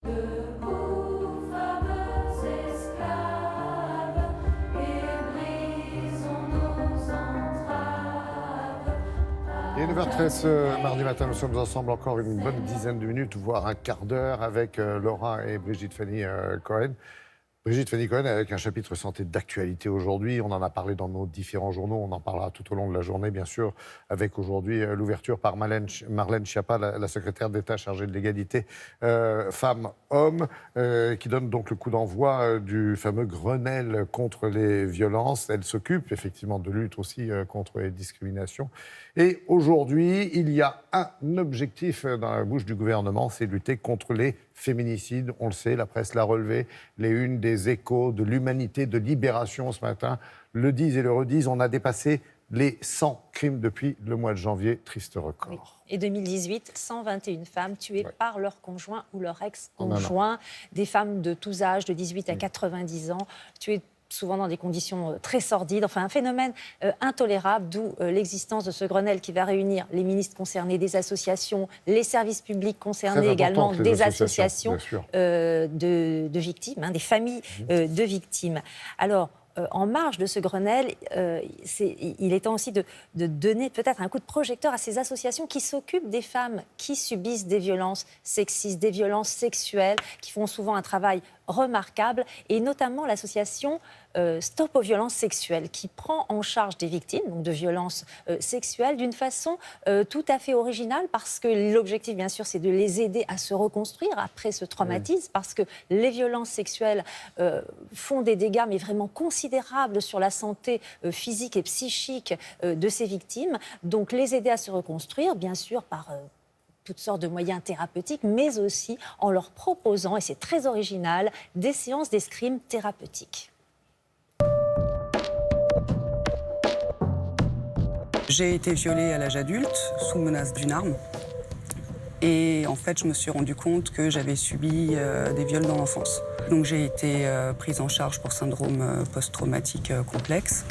Debout, fameux esclaves, et brisons nos entraves. Il est 9h13 ce mardi matin, nous sommes ensemble encore une bonne dizaine de minutes, voire un quart d'heure avec Laura et Brigitte Fanny Cohen. Brigitte Fanny Cohen avec un chapitre santé d'actualité aujourd'hui. On en a parlé dans nos différents journaux, on en parlera tout au long de la journée, bien sûr, avec aujourd'hui l'ouverture par Marlène Schiappa, la secrétaire d'État chargée de l'égalité femmes-hommes, qui donne donc le coup d'envoi du fameux Grenelle contre les violences. Elle s'occupe effectivement de lutte aussi contre les discriminations. Et aujourd'hui, il y a un objectif dans la bouche du gouvernement, c'est lutter contre les féminicides. On le sait, la presse l'a relevé, les unes des Échos, de l'Humanité, de Libération ce matin le disent et le redisent. On a dépassé les 100 crimes depuis le mois de janvier. Triste record. Oui. Et 2018, 121 femmes tuées par leur conjoint ou leur ex-conjoint. Des femmes de tous âges, de 18 à 90 ans, tuées souvent dans des conditions très sordides. Enfin, un phénomène intolérable, d'où l'existence de ce Grenelle qui va réunir les ministres concernés, des associations, les services publics concernés également, des associations de victimes, des familles de victimes. Alors, en marge de ce Grenelle, il est temps aussi de donner peut-être un coup de projecteur à ces associations qui s'occupent des femmes qui subissent des violences sexistes, des violences sexuelles, qui font souvent un travail remarquable, et notamment l'association Stop aux violences sexuelles, qui prend en charge des victimes donc de violences sexuelles d'une façon tout à fait originale, parce que l'objectif, bien sûr, c'est de les aider à se reconstruire après ce traumatisme, parce que les violences sexuelles font des dégâts, mais vraiment considérables sur la santé physique et psychique de ces victimes. Donc les aider à se reconstruire, bien sûr, par toutes sortes de moyens thérapeutiques, mais aussi en leur proposant, et c'est très original, des séances d'escrime thérapeutiques. J'ai été violée à l'âge adulte, sous menace d'une arme. Et en fait, je me suis rendu compte que j'avais subi des viols dans l'enfance. Donc j'ai été prise en charge pour syndrome post-traumatique complexe.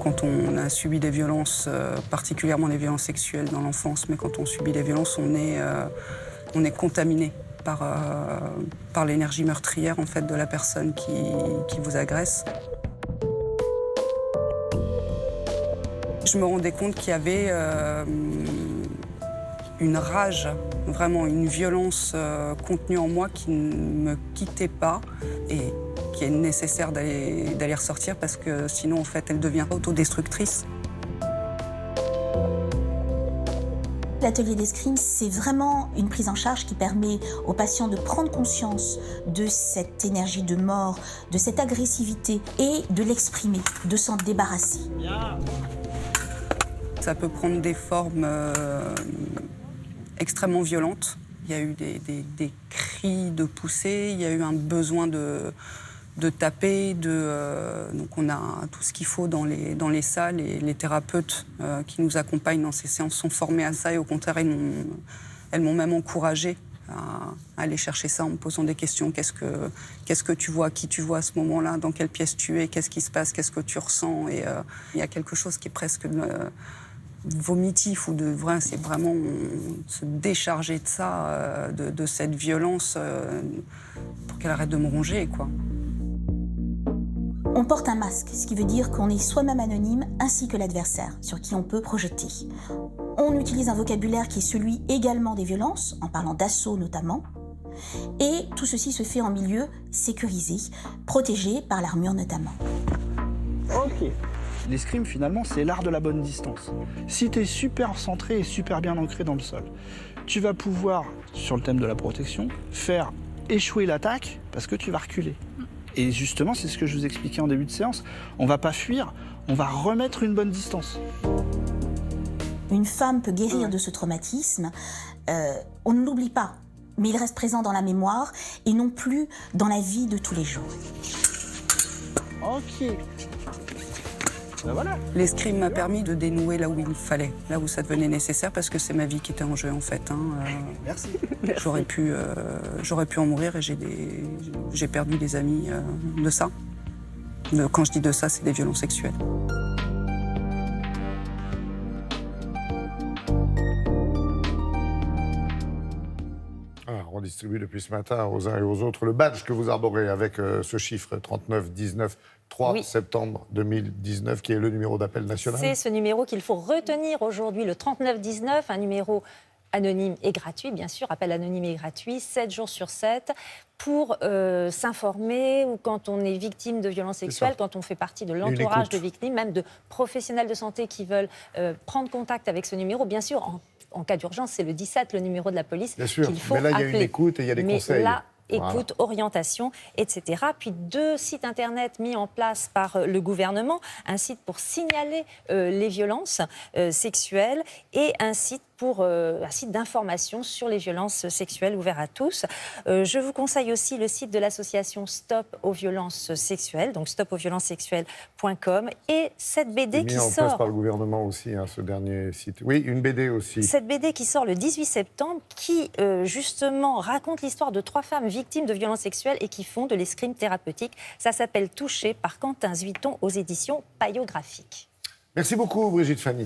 Quand on a subi des violences, particulièrement des violences sexuelles dans l'enfance, mais quand on subit des violences, on est contaminé par l'énergie meurtrière en fait, de la personne qui vous agresse. Je me rendais compte qu'il y avait une rage, vraiment une violence contenue en moi qui ne me quittait pas et qui est nécessaire d'aller ressortir parce que sinon, en fait, elle devient autodestructrice. L'atelier d'escrime, c'est vraiment une prise en charge qui permet aux patients de prendre conscience de cette énergie de mort, de cette agressivité et de l'exprimer, de s'en débarrasser. Ça peut prendre des formes extrêmement violentes. Il y a eu des cris de poussée, il y a eu un besoin de taper, donc on a tout ce qu'il faut dans les salles et les thérapeutes qui nous accompagnent dans ces séances sont formés à ça et au contraire, elles m'ont même encouragée à aller chercher ça en me posant des questions. Qu'est-ce que tu vois, qui tu vois à ce moment-là, dans quelle pièce tu es, qu'est-ce qui se passe, qu'est-ce que tu ressens. Et il y a quelque chose qui est presque vomitif ou c'est vraiment se décharger de ça, de cette violence pour qu'elle arrête de me ronger, quoi. On porte un masque, ce qui veut dire qu'on est soi-même anonyme ainsi que l'adversaire sur qui on peut projeter. On utilise un vocabulaire qui est celui également des violences, en parlant d'assaut notamment. Et tout ceci se fait en milieu sécurisé, protégé par l'armure notamment. Ok. L'escrime, finalement, c'est l'art de la bonne distance. Si tu es super centré et super bien ancré dans le sol, tu vas pouvoir, sur le thème de la protection, faire échouer l'attaque parce que tu vas reculer. Et justement, c'est ce que je vous expliquais en début de séance. On ne va pas fuir, on va remettre une bonne distance. Une femme peut guérir de ce traumatisme. On ne l'oublie pas, mais il reste présent dans la mémoire et non plus dans la vie de tous les jours. Ok. Ben voilà. L'escrime m'a permis de dénouer là où il fallait, là où ça devenait nécessaire, parce que c'est ma vie qui était en jeu, en fait. Merci. J'aurais pu en mourir et j'ai perdu des amis de ça. Quand je dis de ça, c'est des violences sexuelles. on distribue depuis ce matin aux uns et aux autres le badge que vous arborez avec ce chiffre 3919 3 Oui. septembre 2019, qui est le numéro d'appel national. C'est ce numéro qu'il faut retenir aujourd'hui, le 3919, un numéro anonyme et gratuit, bien sûr, appel anonyme et gratuit, 7 jours sur 7, pour s'informer, ou quand on est victime de violences sexuelles, quand on fait partie de l'entourage de victimes, même de professionnels de santé qui veulent prendre contact avec ce numéro. Bien sûr, en cas d'urgence, c'est le 17, le numéro de la police qu'il faut appeler. Mais là, il y a une écoute et il y a des conseils. Là, écoute, orientation, etc. Puis 2 sites internet mis en place par le gouvernement, un site pour signaler les violences sexuelles et un site d'information sur les violences sexuelles ouvert à tous. Je vous conseille aussi le site de l'association Stop aux violences sexuelles, donc stopauxviolencessexuelles.com, et cette BD qui mis en place sort par le gouvernement aussi, ce dernier site. Oui, une BD aussi. Cette BD qui sort le 18 septembre, qui justement raconte l'histoire de 3 femmes victimes de violences sexuelles et qui font de l'escrime thérapeutique. Ça s'appelle Touché par Quentin Zuiton aux éditions Payot Graphique. Merci beaucoup, Brigitte Fanny.